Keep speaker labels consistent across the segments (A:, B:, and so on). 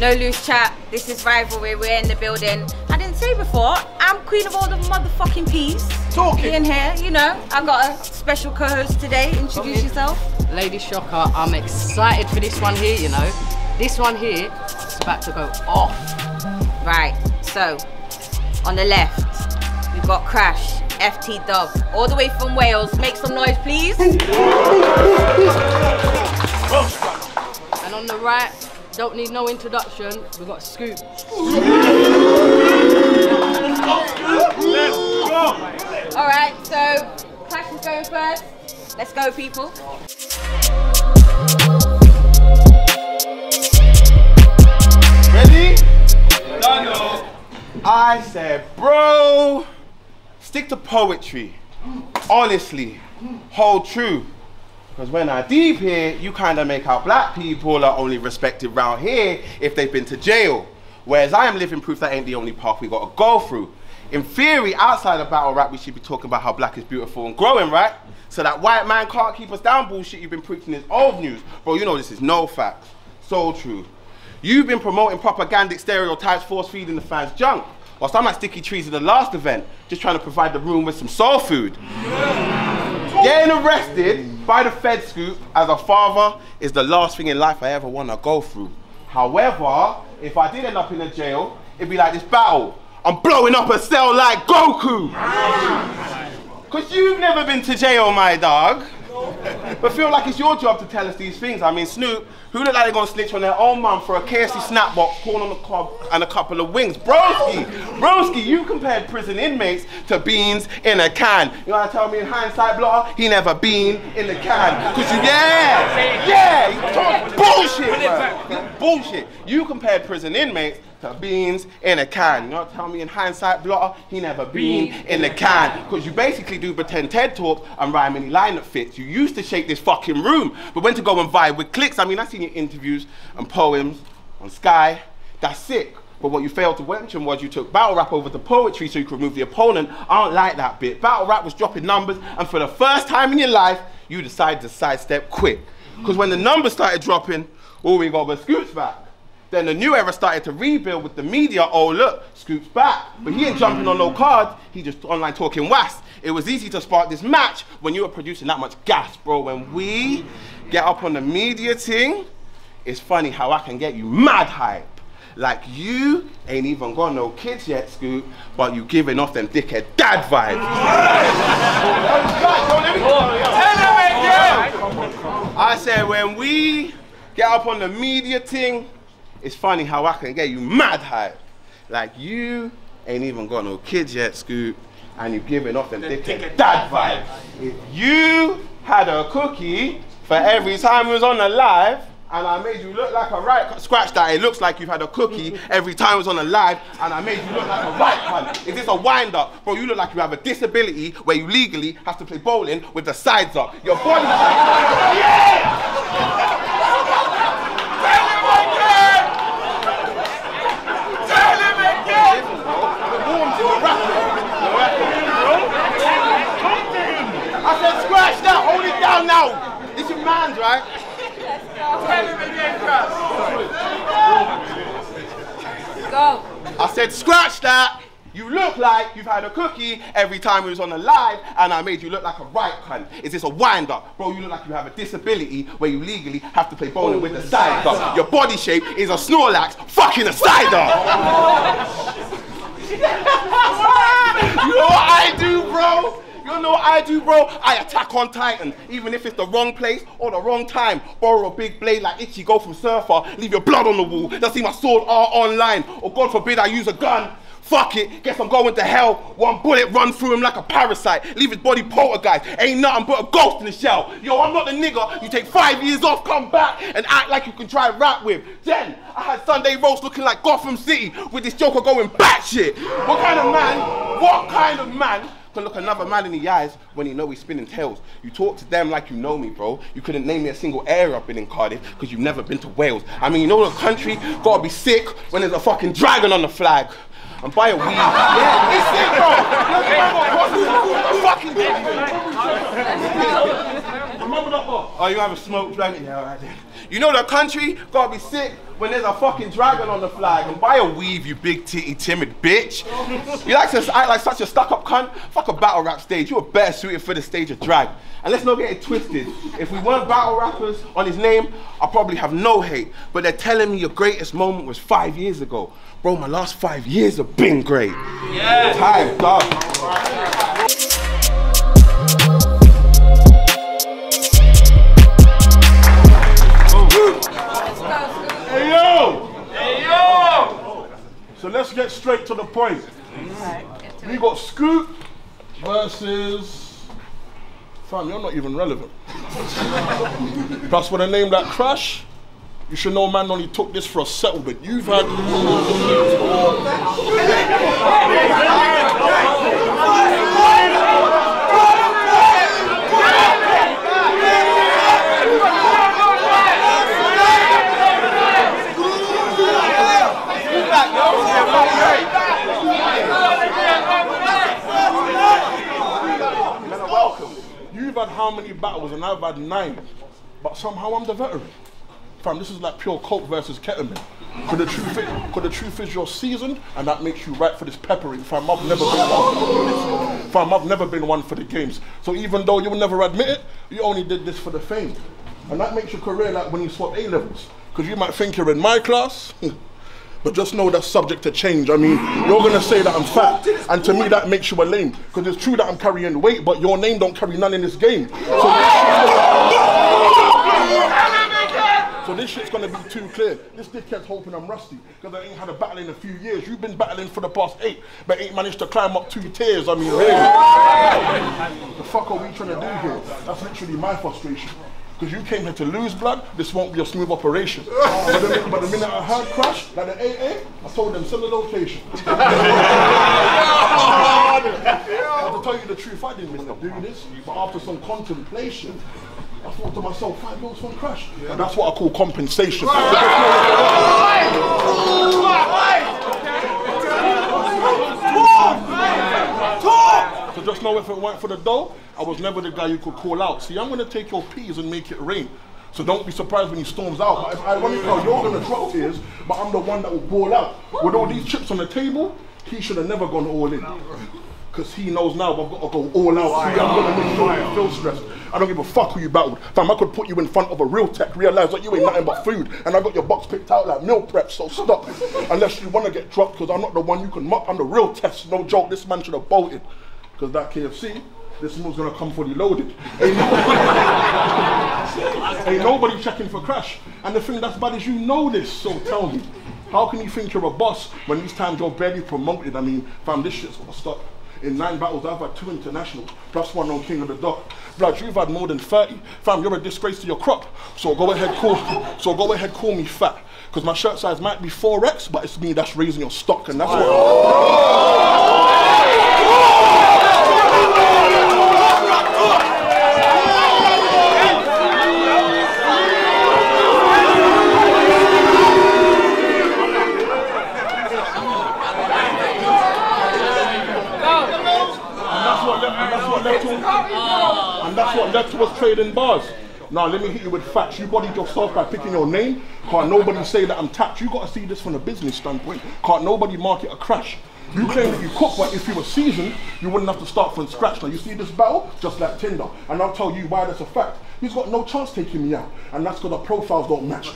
A: No loose chat. This is Rivalry. We're in the building. I didn't say before, I'm queen of all the motherfucking peas.
B: Talking.
A: In here, you know. I got a special co-host today. Introduce yourself.
C: Lady Shocker, I'm excited for this one here, you know. This one here is about to go off.
A: Right, so, on the left, we've got Crash, FT Dub, all the way from Wales. Make some noise, please.
C: And on the right, don't need no introduction, we've got Scoop.
B: Let's go!
A: Alright, so Crash is going first. Let's go, people.
B: Ready? Done. I said, bro, stick to poetry. Honestly, hold true. Because when I deep here, you kind of make out black people are only respected round here if they've been to jail. Whereas I am living proof that ain't the only path we got to go through. In theory, outside of battle rap, we should be talking about how black is beautiful and growing, right? So that white man can't keep us down bullshit you've been preaching is old news. Bro, you know this is no facts. So true. You've been promoting propagandic stereotypes, force feeding the fans junk. Whilst I'm at Sticky Trees at the last event, just trying to provide the room with some soul food. Getting arrested by the Fed Scoop as a father is the last thing in life I ever want to go through. However, if I did end up in a jail, it'd be like this battle. I'm blowing up a cell like Goku. Cause you've never been to jail, my dog. But feel like it's your job to tell us these things. I mean, Snoop, who look like they're gonna snitch on their own mum for a KFC snack box, corn on the cob, and a couple of wings. Broski, you compared prison inmates to beans in a can. You wanna tell me in hindsight, blotter, he never been in the can. Cause you, you talk bullshit, bro. Bullshit. You compared prison inmates to beans in a can. You know what? Tell me in hindsight, blotter, he never been in the can. Because you basically do pretend TED Talk and rhyme any line that fits. You used to shake this fucking room, but when to go and vibe with clicks, I mean, I've seen your interviews and poems on Sky. That's sick. But what you failed to mention was you took battle rap over to poetry so you could remove the opponent. I don't like that bit. Battle rap was dropping numbers, and for the first time in your life, you decided to sidestep quick. Because when the numbers started dropping, all we got was Scoop's back. Then the new era started to rebuild with the media. Oh look, Scoop's back. But he ain't jumping on no cards, he just online talking was. It was easy to spark this match when you were producing that much gas, bro. When we get up on the media thing, it's funny how I can get you mad hype. Like you ain't even got no kids yet, Scoop, but you giving off them dickhead dad vibes. I said when we get up on the media thing, it's funny how I can get you mad hype. Like you ain't even got no kids yet, Scoop, and you giving off them dickhead dad vibes. If you had a cookie for every time we was on the live, and I made you look like a right, scratch that, it looks like you've had a cookie every time it was on a live, and I made you look like a right one. Is this a wind up? Bro, you look like you have a disability where you legally have to play bowling with the sides up. Your body I said scratch that, hold it down now. This your man's, right?
A: Go.
B: I said scratch that. You look like you've had a cookie every time we was on the live, and I made you look like a right cunt. Is this a wind up? Bro, you look like you have a disability where you legally have to play bowling with the sides up. Your body shape is a Snorlax fucking a cider. You know what I do, bro? You know what I do, bro? I attack on Titan, even if it's the wrong place or the wrong time. Borrow a big blade like Ichigo from Surfer, leave your blood on the wall, then see my sword art online. Or God forbid I use a gun. Fuck it, guess I'm going to hell. One bullet run through him like a parasite, leave his body poltergeist. Ain't nothing but a ghost in the shell. Yo, I'm not the nigga you take 5 years off, come back and act like you can try rap with. Then I had Sunday roast looking like Gotham City with this Joker going batshit. What kind of man can look another man in the eyes when you know he's spinning tails? You talk to them like you know me, bro. You couldn't name me a single area I've been in Cardiff because you've never been to Wales. I mean, you know the country gotta be sick when there's a fucking dragon on the flag. And buy a weed. Yeah, it's sick, bro. Fucking remember that part? Oh, you have a smoke dragon? Yeah, alright then. You know the country gotta be sick when there's a fucking dragon on the flag. And buy a weave, you big titty timid bitch. You like to act like such a stuck-up cunt? Fuck a battle rap stage. You are better suited for the stage of drag. And let's not get it twisted. If we weren't battle rappers on his name, I'd probably have no hate. But they're telling me your greatest moment was 5 years ago. Bro, my last 5 years have been great. Yeah. Time, dog.
D: Hey yo! Hey yo! So let's get straight to the point. We got Scoop versus... Fam, you're not even relevant. Plus with a name like Crash, you should know man only took this for a settlement. You've had... You've had how many battles and I've had 9, but somehow I'm the veteran. Fam, this is like pure coke versus ketamine. Cause the truth is you're seasoned and that makes you right for this peppering. Fam, I've never been one for this. Fam, I've never been one for the games. So even though you will never admit it, you only did this for the fame. And that makes your career like when you swap A-levels. Cause you might think you're in my class, but just know that's subject to change. I mean, you're gonna say that I'm fat, and to me that makes you a lame. Because it's true that I'm carrying weight, but your name don't carry none in this game. So this shit's gonna be too clear. This dickhead's hoping I'm rusty, because I ain't had a battle in a few years. You've been battling for the past 8, but ain't managed to climb up 2 tiers. I mean, really. The fuck are we trying to do here? That's literally my frustration. Because you came here to lose blood, this won't be a smooth operation. But the minute I heard Crash, like the AA, I told them, send the location. But to tell you the truth, I didn't mean to do this, but after some contemplation, I thought to myself, 5 goals from Crash. And that's what I call compensation. So just know if it weren't for the dough, I was never the guy you could call out. See, I'm gonna take your peas and make it rain. So don't be surprised when he storms out. But it's ironic how you're gonna drop tears, but I'm the one that will ball out. With all these chips on the table, he should have never gone all in. Because he knows now I've got to go all out. See, I'm gonna make sure you feel stressed. I don't give a fuck who you battled. Fam, I could put you in front of a real tech, realize that you ain't nothing but food, and I got your box picked out like meal prep, so stop. Unless you wanna get dropped, because I'm not the one you can mock, I'm the real test. No joke, this man should have bolted. Because that KFC, this meal's gonna come fully loaded. Ain't nobody checking for Crash. And the thing that's bad is you know this, so tell me, how can you think you're a boss when these times you're barely promoted? I mean, fam, this shit's gonna stop. In 9 battles, I've had 2 internationals, plus 1 on King of the Dot. Blood, you've had more than 30. Fam, you're a disgrace to your crop. So go ahead, call me fat. Because my shirt size might be 4X, but it's me that's raising your stock, and that's what... And that's what led to us trading bars. Now let me hit you with facts. You bodied yourself by picking your name. Can't nobody say that I'm tapped. You gotta see this from a business standpoint. Can't nobody market a Crash. You claim that you cook, but if you were seasoned, you wouldn't have to start from scratch. Now you see this battle, just like Tinder. And I'll tell you why that's a fact. He's got no chance taking me out. And that's because the profiles don't match.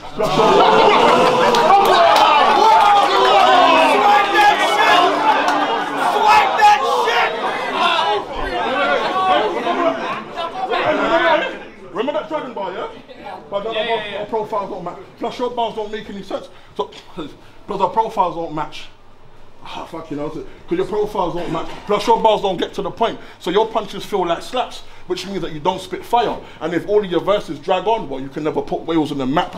D: Remember that Dragon Bar, yeah? But our profiles don't match. Plus your bars don't make any sense. So, plus our profiles don't match. Ah, fuck, you know, because your profiles don't match. Plus your bars don't get to the point. So your punches feel like slaps, which means that you don't spit fire. And if all of your verses drag on, well, you can never put Wales on the map.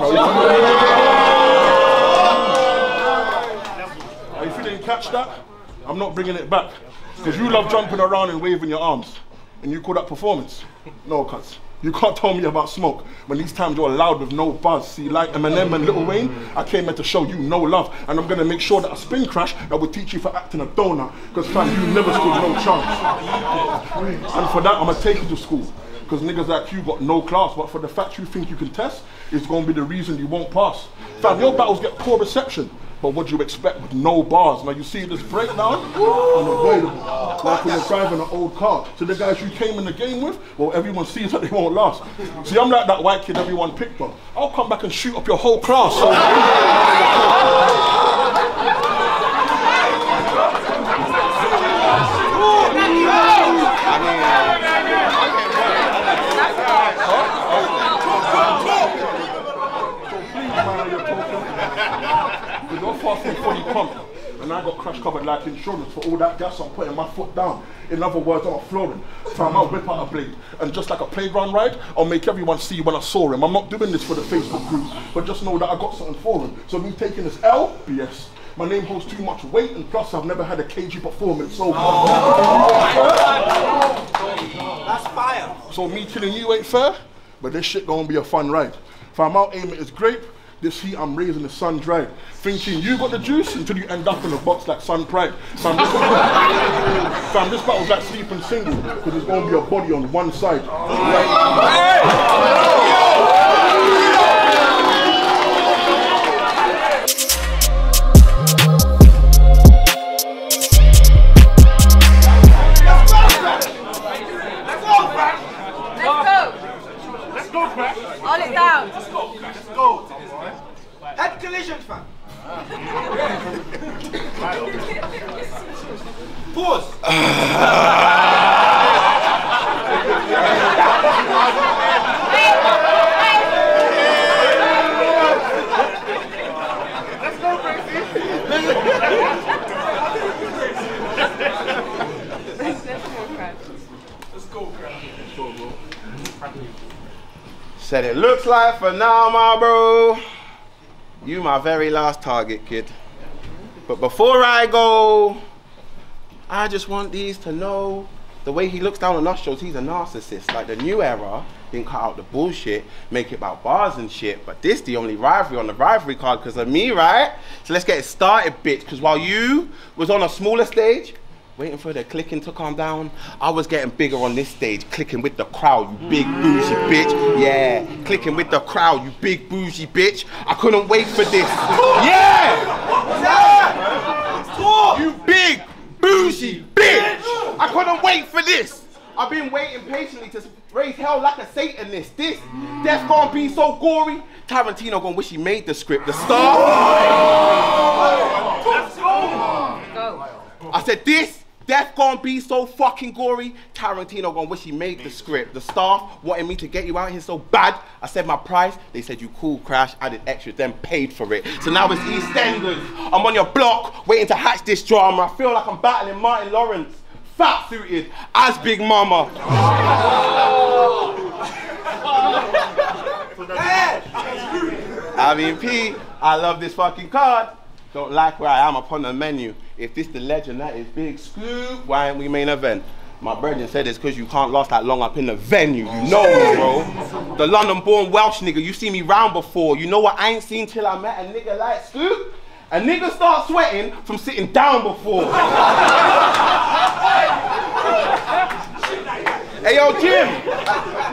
D: If you didn't catch that, I'm not bringing it back. Because you love jumping around and waving your arms. And you call that performance? No, cuz. You can't tell me about smoke when these times you're loud with no buzz. See, like Eminem and Lil Wayne, I came here to show you no love. And I'm gonna make sure that a spin crash that will teach you for acting a donut. Because fam, you never stood no chance. And for that, I'm gonna take you to school. because niggas like you got no class, but for the fact you think you can test, it's gonna be the reason you won't pass. Fam, your battles get poor reception, but what do you expect with no bars? Now you see this breakdown, unavoidable. Like when you're driving an old car. So the guys you came in the game with, well, everyone sees that they won't last. See, I'm like that white kid everyone picked on. I'll come back and shoot up your whole class. So you're fast and fully pumped, and I got crash covered like insurance for all that gas. I'm putting my foot down. In other words, I'm flooring. Fam, I'll whip out a blade, and just like a playground ride, I'll make everyone see when I saw him. I'm not doing this for the Facebook group, but just know that I got something for him. So me taking this L, BS. My name holds too much weight, and plus I've never had a KG performance so far.
E: That's fire.
D: So me killing you ain't fair, but this shit gonna be a fun ride. Fam, I'll aim at his grape. This heat I'm raising the sun dry. Thinking you got the juice until you end up in a box like Sun Pride. Fam, this battle's like sleeping single, because there's gonna be a body on one side.
A: Hold it down.
E: Let's go. Head collision, fam. Pause.
B: Let's go, Gracie.
E: Let's go, bro.
B: Said it looks like for now, my bro, you my very last target, kid. But before I go, I just want these to know the way he looks down on us shows he's a narcissist. Like the new era didn't cut out the bullshit, make it about bars and shit, but this the only rivalry on the rivalry card because of me, right? So let's get it started, bitch, because while you was on a smaller stage, waiting for the clicking to calm down, I was getting bigger on this stage, clicking with the crowd, you big bougie bitch. Yeah, clicking with the crowd, you big bougie bitch. I couldn't wait for this. Yeah! You big bougie bitch! I couldn't wait for this. I've been waiting patiently to raise hell like a Satanist. This death gonna be so gory. Tarantino gonna wish he made the script. The star.
E: Let's go.
B: I said this. Death gonna be so fucking gory. Tarantino gonna wish he made the script. The staff wanted me to get you out here so bad. I said my price. They said you cool, Crash. I did extras, then paid for it. So now it's EastEnders. I'm on your block, waiting to hatch this drama. I feel like I'm battling Martin Lawrence, fat suited as Big Mama. I mean, P, I love this fucking card. Don't like where I am upon the menu. If this the legend, that is Big Scoop. Why ain't we main event? My brethren said it's because you can't last that long up in the venue. You know me, bro. The London-born Welsh nigga, you see me round before. You know what I ain't seen till I met a nigga like Scoop? A nigga start sweating from sitting down before. Hey, yo, Jim.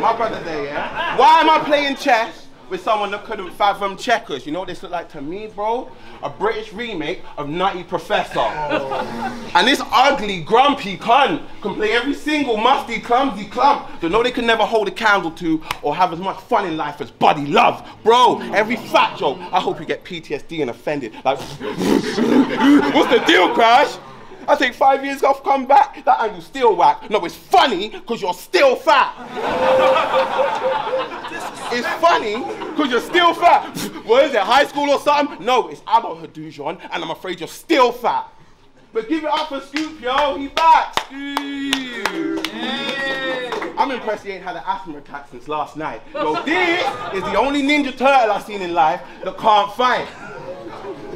B: My brother there, yeah? Why am I playing chess with someone that couldn't fathom checkers? You know what this look like to me, bro? A British remake of Nutty Professor. And this ugly, grumpy cunt can play every single musty, clumsy clump that know they can never hold a candle to or have as much fun in life as Buddy Love. Bro, every fat joke, I hope you get PTSD and offended. Like, what's the deal, Crash? I take 5 years off, come back, that angle's still whack. No, it's funny, because you're still fat. It's funny, because you're still fat. What is it, high school or something? No, it's adulthood, Dujon, and I'm afraid you're still fat. But give it up for Scoop, yo, he back. Scoop. Hey. I'm impressed he ain't had an asthma attack since last night. Yo, this is the only Ninja Turtle I've seen in life that can't fight.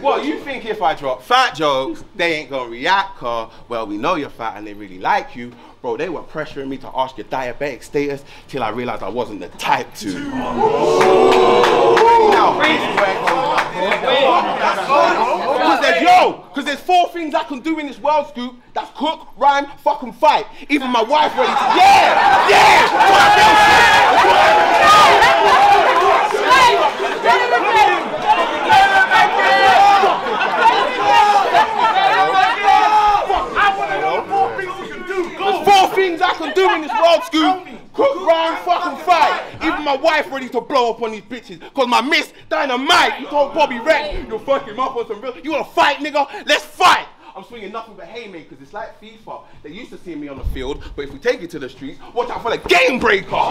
B: What, you think if I drop fat jokes, they ain't gonna react, cause, well, we know you're fat and they really like you. Bro, they were pressuring me to ask your diabetic status till I realized I wasn't the type to. Because there's 4 things I can do in this world, Scoop. That's cook, rhyme, fucking fight. Even my wife ready to. There's 4 things I can do in this world, Scoop. Cook, rhyme, fucking fight. Even my wife ready to blow up on these bitches. Cause my miss Dynamite. You told Bobby Rex, you'll fuck him up on some real. You wanna fight, nigga? Let's fight. I'm swinging nothing but haymakers. It's like FIFA. They used to see me on the field, but if we take it to the streets, watch out for the game breaker. What?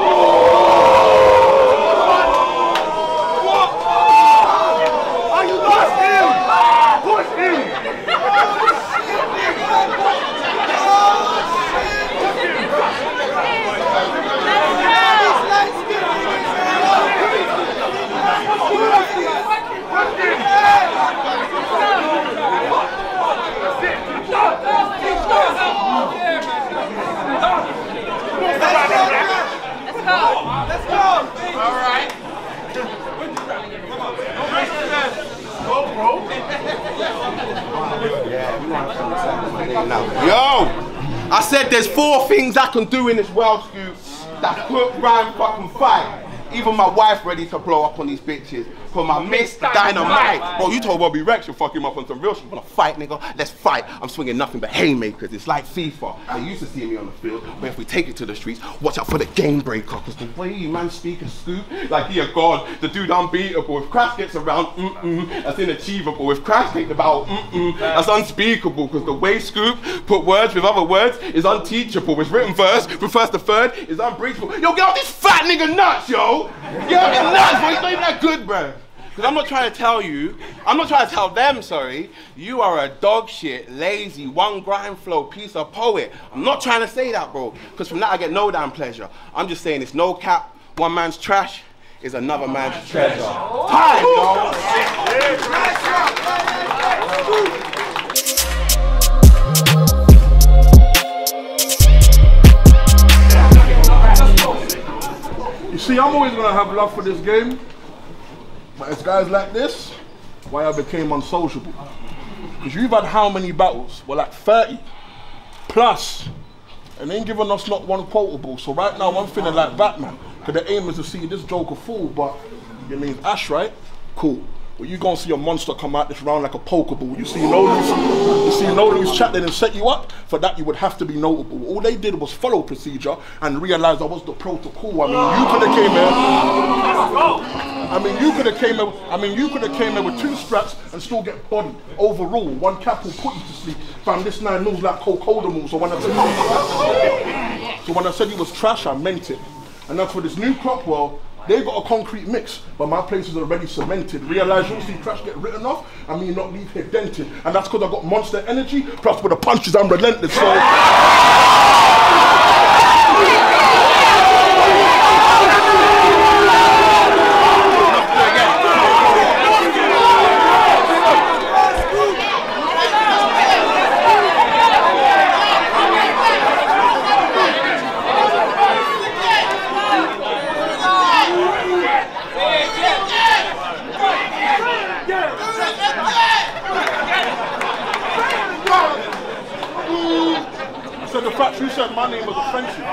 B: Are you lost him? Push him.
E: Let's go! All right.
B: Yo! I said there's 4 things I can do in this world, Scoop. That cook, rhyme, fucking fight. Even my wife ready to blow up on these bitches. For my miss Dynamite. Bro, you told Bobby Rex you'll fuck him up on some real shit. You wanna fight, nigga? Let's fight. I'm swinging nothing but haymakers. It's like FIFA. They used to see me on the field, but if we take it to the streets, watch out for the game breaker. Cause the way you man speak and Scoop, like he a god, the dude unbeatable. If Crash gets around, that's inachievable. If Crash takes about, that's unspeakable. Cause the way Scoop put words with other words is unteachable. It's written verse with first to third is unbreachable. Yo, get off this fat nigga nuts, yo! Get off his nuts, bro. He's not even that good, bro. Because I'm not trying to tell you, I'm not trying to tell them, sorry, you are a dog shit, lazy, one grind flow piece of poet. I'm not trying to say that, bro, because from that I get no damn pleasure. I'm just saying it's no cap, one man's trash is another man's treasure. Time, yo!
D: You see, I'm always gonna have love for this game. But it's guys like this, why I became unsociable. Because you've had how many battles? Well, like 30 plus. And they ain't giving us not one quotable. So right now I'm feeling like Batman. Because the aim is to see this Joker fall, but your name's Ash, right? Cool. Well, you gonna see a monster come out this round like a Pokeball. You see no loose chat, they didn't set you up. For that, you would have to be notable. All they did was follow procedure and realize I was the protocol. I mean, you could have came here. You could have came here with 2 straps and still get bodied. Overall, 1 cap will put you to sleep. Fam, this 9 moves like Cocodamol. So when I said he was trash, I meant it. And that's for this new crop, well, they got a concrete mix, but my place is already cemented. Realize you'll see Crash get written off and me not leave here dented. And that's because I got monster energy, plus with the punches I'm relentless, so... The fact you said my name was offensive.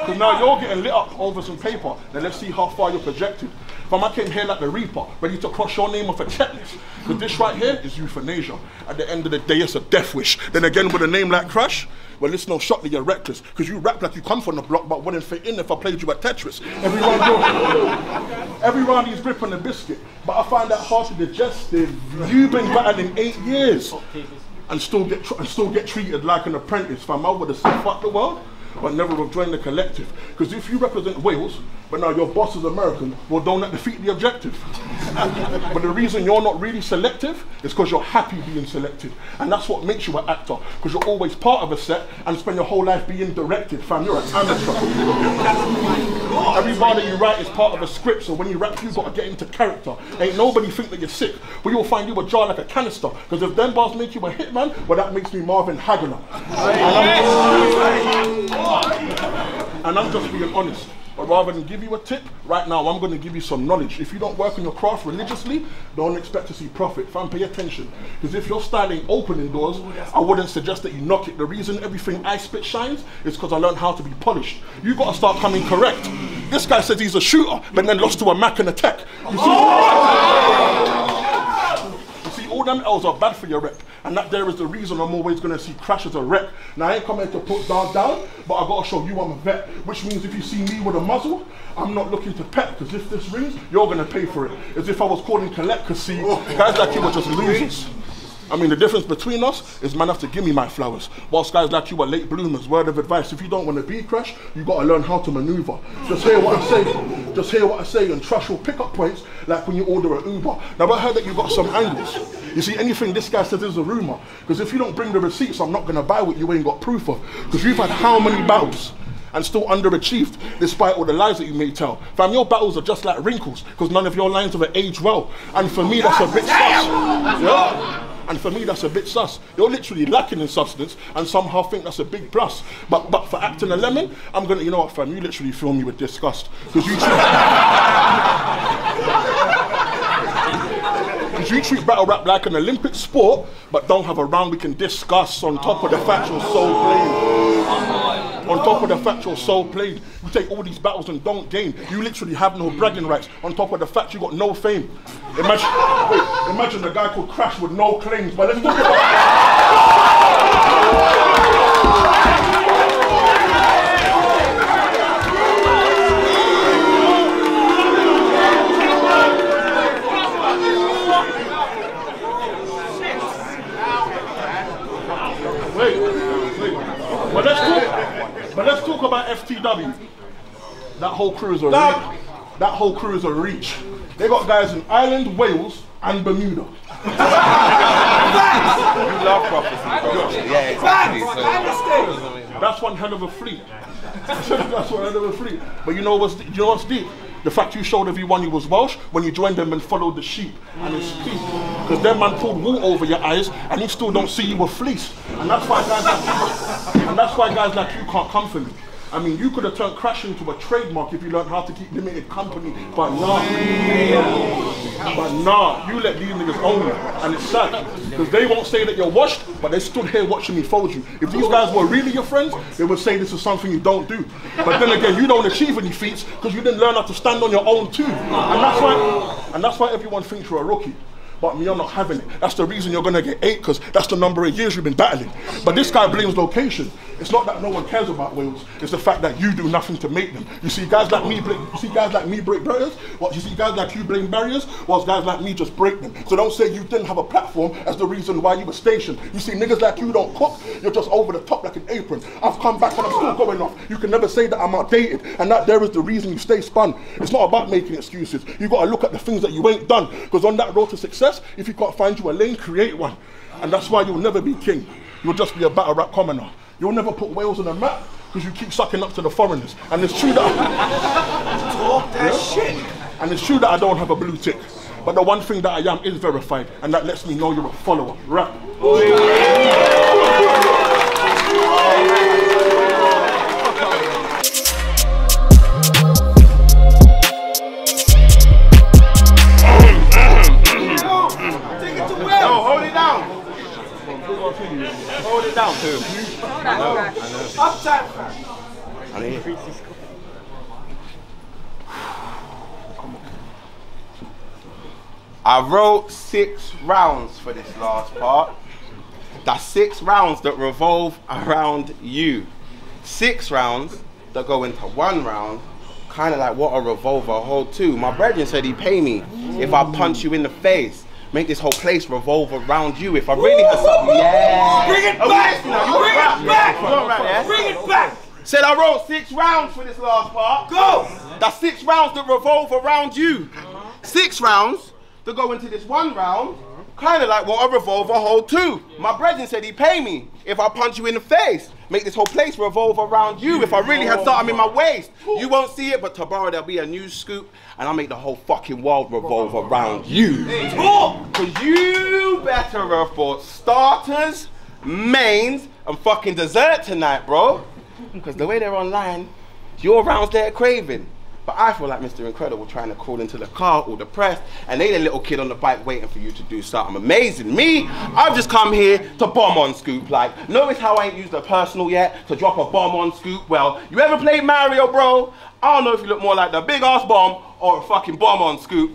D: Because now you're getting lit up over some paper. Then let's see how far you're projected. Fam, I came here like the Reaper, ready to cross your name off a checklist. Because this right here is euthanasia. At the end of the day, it's a death wish. Then again, with a name like Crash, well, it's no shot that you're reckless. Because you rap like you come from the block, but wouldn't fit in if I played you at Tetris. Every round he's gripping a biscuit. But I find that hard to digest. You've been battling 8 years. And still get treated like an apprentice. Fam, I would have said fuck the world, but never have joined the collective. Because if you represent Wales, but now your boss is American, well, don't that defeat the objective? But the reason you're not really selective is because you're happy being selected. And that's what makes you an actor, because you're always part of a set and spend your whole life being directed. Fam, you're an amateur. bar that you write is part of a script, so when you rap, you gotta get into character. Ain't nobody think that you're sick, but you'll find you a jar like a canister. Because if them bars make you a hitman, well, that makes me Marvin Hagler. And I'm just being honest. But rather than give you a tip, right now I'm going to give you some knowledge. If you don't work on your craft religiously, don't expect to see profit. Fam, pay attention. Because if your style ain't opening doors, I wouldn't suggest that you knock it. The reason everything I spit shines is because I learned how to be polished. You got to start coming correct. This guy says he's a shooter, but then lost to a Mac and a tech. You see, all them L's are bad for your rep. And that there is the reason I'm always going to see Crash as a wreck. Now I ain't coming to put dog down, but I got to show you I'm a vet. Which means if you see me with a muzzle, I'm not looking to pet, because if this rings, you're going to pay for it. As if I was calling collect, because see, guys like you are just losers. I mean, the difference between us is man have to give me my flowers, whilst guys like you are late bloomers. Word of advice, if you don't want to be Crash, you got to learn how to maneuver. Just hear what I say, just hear what I say, and trust your pickup points like when you order an Uber. Now I heard that you got some angles. You see, anything this guy says is a rumour, because if you don't bring the receipts, I'm not going to buy what you ain't got proof of. Because you've had how many battles and still underachieved despite all the lies that you may tell. Fam, your battles are just like wrinkles, because none of your lines have aged well. And for me, that's a bit sus. Yeah? And for me, that's a bit sus. You're literally lacking in substance and somehow think that's a big plus. But for acting a lemon, I'm gonna, you know what, fam, you literally fill me with disgust. Because you treat battle rap like an Olympic sport, but don't have a round we can discuss on top of the fact you're so plain. On top of the fact you're so played. You take all these battles and don't gain. You literally have no bragging rights. On top of the fact you got no fame. Imagine a guy called Crash with no claims. But let's talk about But let's talk about FTW. That whole crew is a reach. That whole crew is a reach. They got guys in Ireland, Wales, and Bermuda.
B: You love prophecy, bro. Yeah, exactly.
D: That's one hell of a fleet. That's one hell of a fleet. But you know what's deep? The fact you showed everyone you was Welsh when you joined them and followed the sheep, and it's peak. Because them man pulled wool over your eyes and you still don't see you were fleeced. And that's why guys like you can't come for me. I mean, you could have turned Crash into a trademark if you learned how to keep limited company, but nah. But nah, you let these niggas own you, and it's sad. Because they won't say that you're washed, but they stood here watching me fold you. If these guys were really your friends, they would say this is something you don't do. But then again, you don't achieve any feats because you didn't learn how to stand on your own too. And that's why everyone thinks you're a rookie. But me, I'm not having it. That's the reason you're gonna get 8, because that's the number of years you've been battling. But this guy blames location. It's not that no one cares about Wales. It's the fact that you do nothing to make them. You see guys like me break barriers. What you see guys like you blame barriers, whilst guys like me just break them. So don't say you didn't have a platform as the reason why you were stationed. You see niggas like you don't cook. You're just over the top like an apron. I've come back and I'm still going off. You can never say that I'm outdated, and that there is the reason you stay spun. It's not about making excuses. You got to look at the things that you ain't done, because on that road to success, if you can't find you a lane, create one. And that's why you'll never be king. You'll just be a battle rap commoner. You'll never put Wales on a map because you keep sucking up to the foreigners. And it's true that
E: talk that shit.
D: And it's true that I don't have a blue tick. But the one thing that I am is verified, and that lets me know you're a follower. Rap.
B: Hold it down too.
E: Uptime.
B: I wrote 6 rounds for this last part. That's 6 rounds that revolve around you. 6 rounds that go into 1 round, kind of like what a revolver hold to. My brethren said he'd pay me if I punch you in the face. Make this whole place revolve around you. If I really had something, yeah.
E: Bring it back! Bring it back! Bring it back!
B: Said I wrote 6 rounds for this last part.
E: Go!
B: That's 6 rounds that revolve around you. 6 rounds that go into this 1 round, Kind of like what a revolver hold too. My brethren said he'd pay me if I punch you in the face. Make this whole place revolve around you. If I really had something in my waist. You won't see it, but tomorrow there'll be a new scoop and I'll make the whole fucking world revolve around you. Because you better have bought starters, mains, and fucking dessert tonight, bro. Because the way they're online, your rounds they're craving. But I feel like Mr. Incredible trying to crawl into the car all depressed and they the little kid on the bike waiting for you to do something amazing. Me, I've just come here to bomb on Scoop. Like, notice how I ain't used a personal yet to drop a bomb on Scoop? Well, you ever played Mario, bro? I don't know if you look more like the big ass bomb or a fucking bomb on Scoop.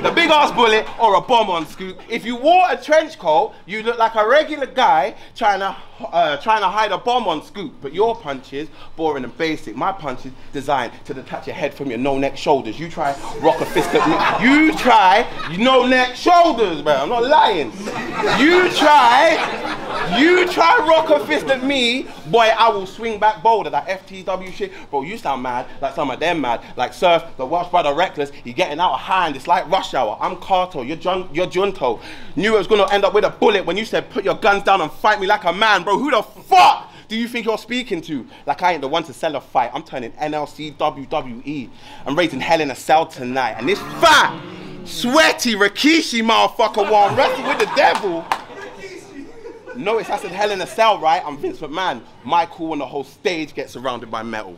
B: The big ass bullet or a bomb on Scoop. If you wore a trench coat, you look like a regular guy trying to hide a bomb on Scoop. But your punches, boring and basic. My punches designed to detach your head from your no-neck shoulders. You try rock a fist at me. You try no-neck shoulders, man. I'm not lying. You try rock a fist at me, boy, I will swing back boulder. That FTW shit. Bro, you sound mad like some of them mad. Like Surf, the Welsh brother Reckless, he getting out of hand. It's like rush hour. I'm Carto, you're Junto. Knew it was gonna end up with a bullet when you said put your guns down and fight me like a man, bro. Who the fuck do you think you're speaking to? Like I ain't the one to sell a fight. I'm turning NLC WWE. I'm raising hell in a cell tonight. And this fat, sweaty Rikishi motherfucker won't wrestle with the devil. Notice I said hell in a cell, right? I'm Vince McMahon. Michael and the whole stage gets surrounded by metal.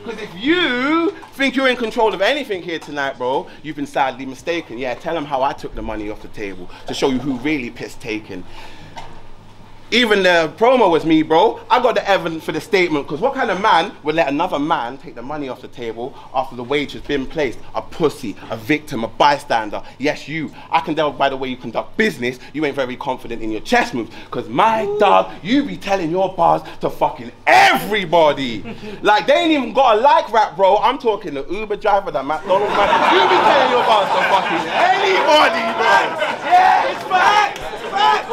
B: Because if you think you're in control of anything here tonight, bro, you've been sadly mistaken. Yeah, tell them how I took the money off the table to show you who really pissed taken. Even the promo was me, bro. I got the evidence for the statement, because what kind of man would let another man take the money off the table after the wage has been placed? A pussy, a victim, a bystander. Yes, you. I can tell by the way you conduct business, you ain't very confident in your chess moves, because my dog, you be telling your bars to fucking everybody. Like, they ain't even got a like rap, bro. I'm talking the Uber driver, the McDonald's man. You be telling your bars to fucking anybody, bro. Yeah, it's facts. It's facts.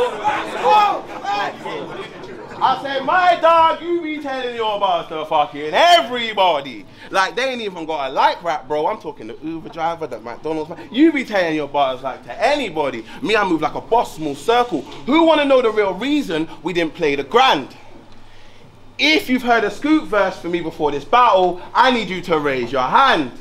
B: I said, my dog, you be telling your boss to fucking everybody. Like, they ain't even got a like rap, bro. I'm talking the Uber driver, the McDonald's man. You be telling your boss like to anybody. Me, I move like a boss, small circle. Who want to know the real reason we didn't play the grand? If you've heard a Scoop verse for me before this battle, I need you to raise your hand.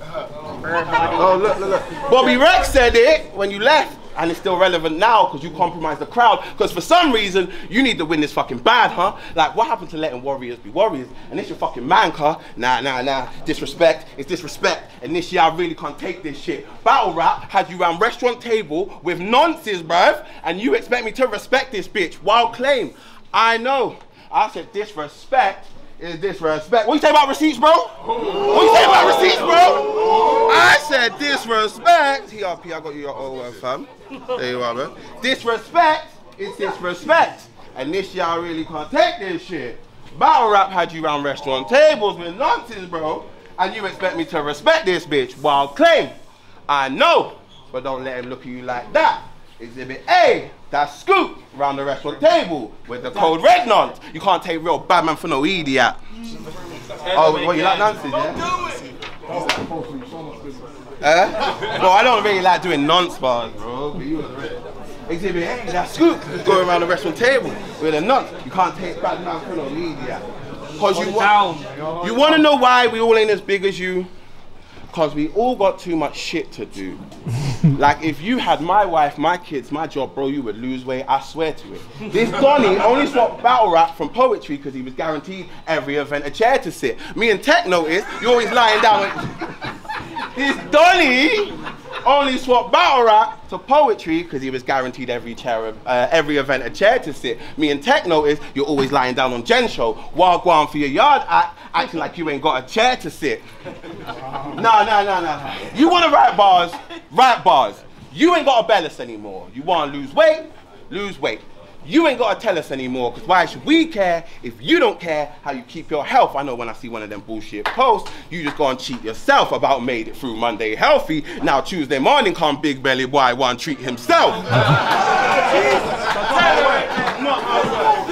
B: Oh, look. Bobby Rex said it when you left. And it's still relevant now because you compromised the crowd. Because for some reason, you need to win this fucking bad, huh? Like, what happened to letting warriors be warriors? And this your fucking man, huh? Nah. Disrespect is disrespect. And this year, I really can't take this shit. Battle rap had you around restaurant table with nonsense, bruv. And you expect me to respect this bitch. Wild claim. I know. I said disrespect is disrespect. What you say about receipts, bro? What you say about receipts, bro? I said disrespect. TRP, I got you your old fam. There you are, man. Disrespect is disrespect. And this year I really can't take this shit. Battle rap had you round restaurant tables with nonsense, bro. And you expect me to respect this bitch. Wild claim. I know, but don't let him look at you like that. Exhibit A, that's Scoop round the restaurant table with the code red nonce. You can't take real bad man for no idiot. Oh, what, you like nonsense, yeah? Bro, I don't really like doing nonce bars, bro. Exhibit A, that's Scoop going around the restaurant table with a nonce. You can't take bad man for no idiot. Cause you want to know why we all ain't as big as you? Because we all got too much shit to do. Like, if you had my wife, my kids, my job, bro, you would lose weight, I swear to it. This Donny only swapped battle rap from poetry because he was guaranteed every event a chair to sit. Me and Tech noticed, you're always lying down. This Donny only swapped battle rap to poetry because he was guaranteed every event a chair to sit. Me and Tech noticed, you're always lying down on Jen show while going for your yard act, acting like you ain't got a chair to sit. No. You want to write bars? Write bars. You ain't got to bell us anymore. You want to lose weight? Lose weight. You ain't got to tell us anymore, because why should we care if you don't care how you keep your health? I know when I see one of them bullshit posts, you just go and cheat yourself about made it through Monday healthy. Now Tuesday morning come big belly boy want treat himself. You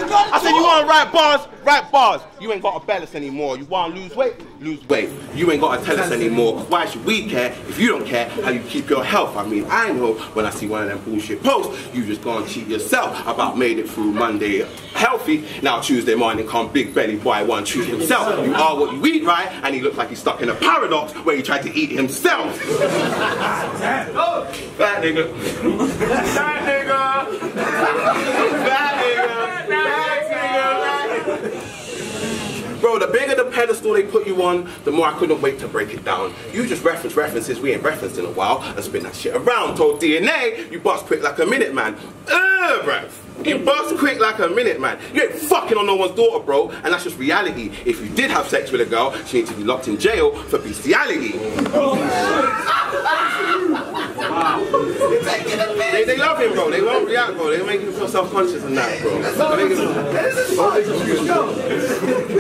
B: got I said, you want to write bars? Write bars. You ain't got to bell us anymore. You want to lose weight? Lose weight. You ain't got to tell us anymore. Why should we care if you don't care how you keep your health? I mean, I know when I see one of them bullshit posts, you just go and cheat yourself about made it through Monday healthy. Now Tuesday morning come big belly boy want to treat himself. You are what you eat, right? And he looks like he's stuck in a paradox where he tried to eat himself. Fat nigga. Fat nigga. Fat nigga. Bro, the bigger the pedestal they put you on, the more I couldn't wait to break it down. You just references we ain't referenced in a while and spin that shit around. Told DNA, you bust quick like a minute man. Bruv. You bust quick like a minute man. You ain't fucking on no one's daughter, bro, and that's just reality. If you did have sex with a girl, she needs to be locked in jail for bestiality. They love him, bro. They won't react, bro. They make him feel self-conscious and that, bro.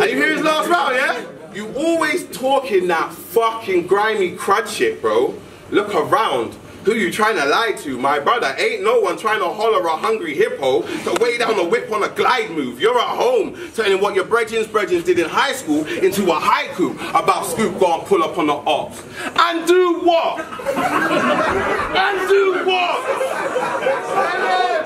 B: And you hear his last round, yeah? You always talking that fucking grimy crud shit, bro. Look around. Who you trying to lie to? My brother, ain't no one trying to holler a hungry hippo to weigh down the whip on a glide move. You're at home turning what your brethrens did in high school into a haiku about Scoop go and pull up on the ops. And do what? And do what?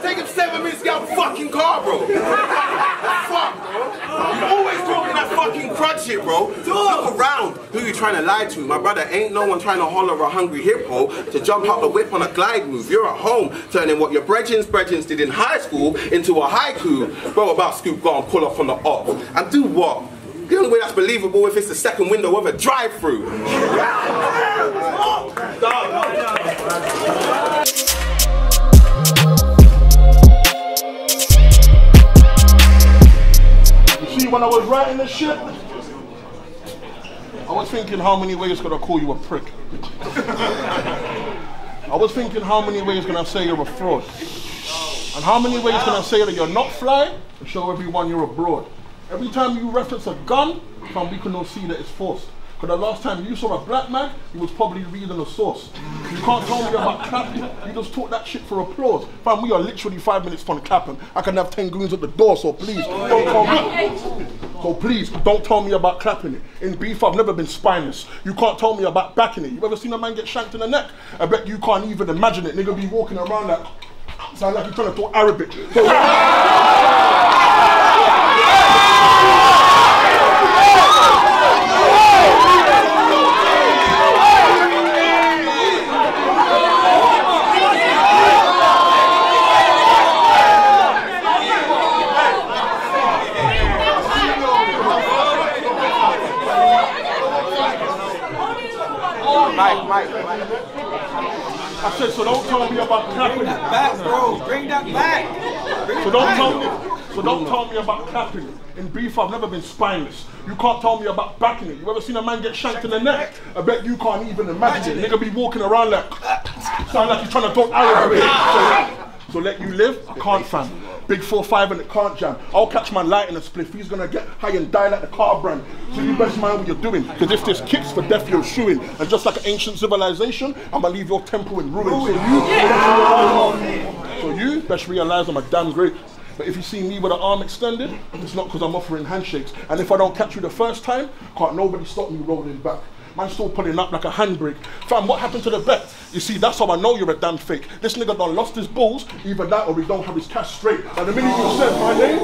B: Take him 7 minutes to get out of the fucking car, bro. Fuck, bro. You always talking that fucking crud shit, bro. Look around. Who you trying to lie to? My brother, ain't no one trying to holler a hungry hippo to jump out the whip on a glide move. You're at home turning what your brethrens did in high school into a haiku, bro, about Scoop go and pull up on the op. And do what? The only way that's believable if it's the second window of a drive-through.
D: You see, when I was writing this shit, I was thinking how many ways could I call you a prick? I was thinking how many ways can I say you're a fraud? And how many ways can I say that you're not fly and show everyone you're abroad? Every time you reference a gun, fam, we can all see that it's forced. Because the last time you saw a black man, he was probably reading a source. You can't tell me about clapping, you just talk that shit for applause. Fam, we are literally 5 minutes from clapping. I can have 10 goons at the door, so please, don't tell me. So please, don't tell me about clapping it. In beef, I've never been spineless. You can't tell me about backing it. You ever seen a man get shanked in the neck? I bet you can't even imagine it. Nigga be walking around like, sound like you're trying to talk Arabic. So, Mike. I said, so don't tell me about clapping.
E: Bring that back, bro. Bring that back.
D: So don't tell me about clapping it. In beef, I've never been spineless. You can't tell me about backing it. You ever seen a man get shanked in the neck? I bet you can't even imagine it. Nigga be walking around like, sound like he's trying to talk Arabic. So let you live? I can't, fam. Big 4-5 and it can't jam. I'll catch my light in a spliff. He's gonna get high and die like the car brand. So you best mind what you're doing. Because if there's kicks for death, you're shooing. And just like an ancient civilization, I'm gonna leave your temple in ruins. So you best realize I'm a damn great. But if you see me with an arm extended, it's not because I'm offering handshakes. And if I don't catch you the first time, can't nobody stop me rolling back. Man still pulling up like a handbrake. Fam, what happened to the bet? You see, that's how I know you're a damn fake. This nigga done lost his balls, either that or he don't have his cash straight. And the minute you said my name...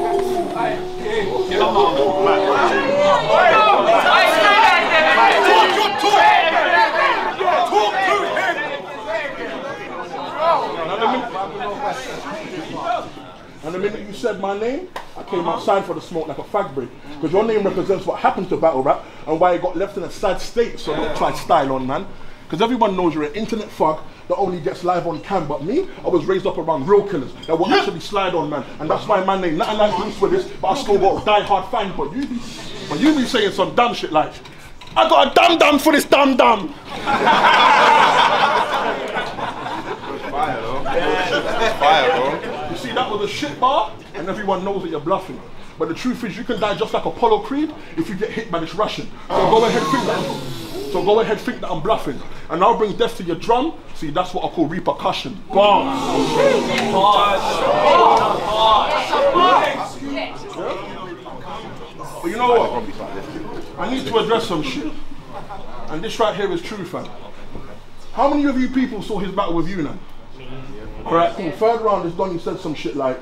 D: And the minute you said my name, I came outside for the smoke like a fag break. Because your name represents what happened to battle rap and why it got left in a sad state, so don't try style on, man. Because everyone knows you're an internet fuck that only gets live on cam, but me, I was raised up around real killers that will actually slide on, man. And that's why man ain't nothing like Bruce Willis, but I still got a die-hard fan. But you be saying some dumb shit like, I got a dum-dum for this dum-dum.
B: Fire, though. Fire, bro.
D: You see, that was a shit bar, and everyone knows that you're bluffing. But the truth is, you can die just like Apollo Creed if you get hit by this Russian. So go ahead, think that I'm bluffing. And I'll bring death to your drum. See, that's what I call repercussion. Bars. know what? I need to address some shit. And this right here is true, fam. How many of you people saw his battle with you now? Alright, cool. Third round is done, he said some shit like,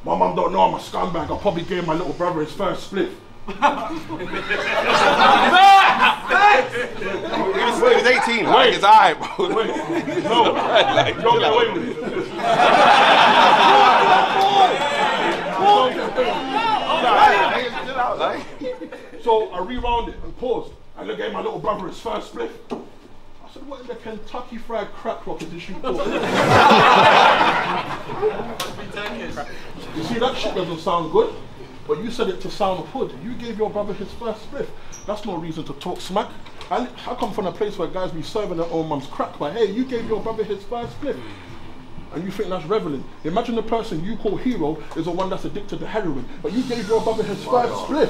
D: my mum don't know I'm a scumbag, I probably gave my little brother his first split.
B: He was 18. Like, it's alright, bro.
D: Wait, no, like, don't get away with it. So I rewound it and paused. I looked at my little brother his first split. I said, what in the Kentucky Fried Crack Rock is this you talking? You see, that shit doesn't sound good, but you said it to sound hood. You gave your brother his first split. That's no reason to talk smack. I come from a place where guys be serving their own mum's crack, but hey, you gave your brother his first split. And you think that's reveling. Imagine the person you call hero is the one that's addicted to heroin, but you gave your brother his first split.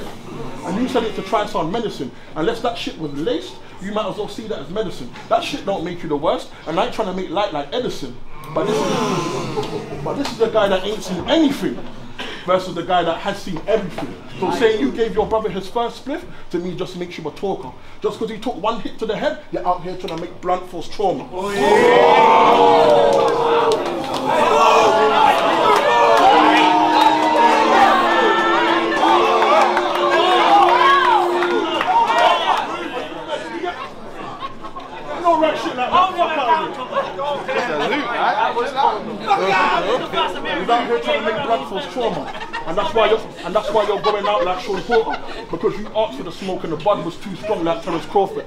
D: And you said it to try some medicine. Unless that shit was laced, you might as well see that as medicine. That shit don't make you the worst, and I ain't trying to make light like Edison. But this is the guy that ain't seen anything versus the guy that has seen everything. So saying you gave your brother his first split, to me just makes you a talker. Just because he took one hit to the head, you're out here trying to make blunt force trauma. Oh, no right shit like that. Fuck out of here. He's out here trying to make blunt force trauma. And that's why you're going out like Sean Porter, because you asked for the smoke and the bud was too strong like Terence Crawford.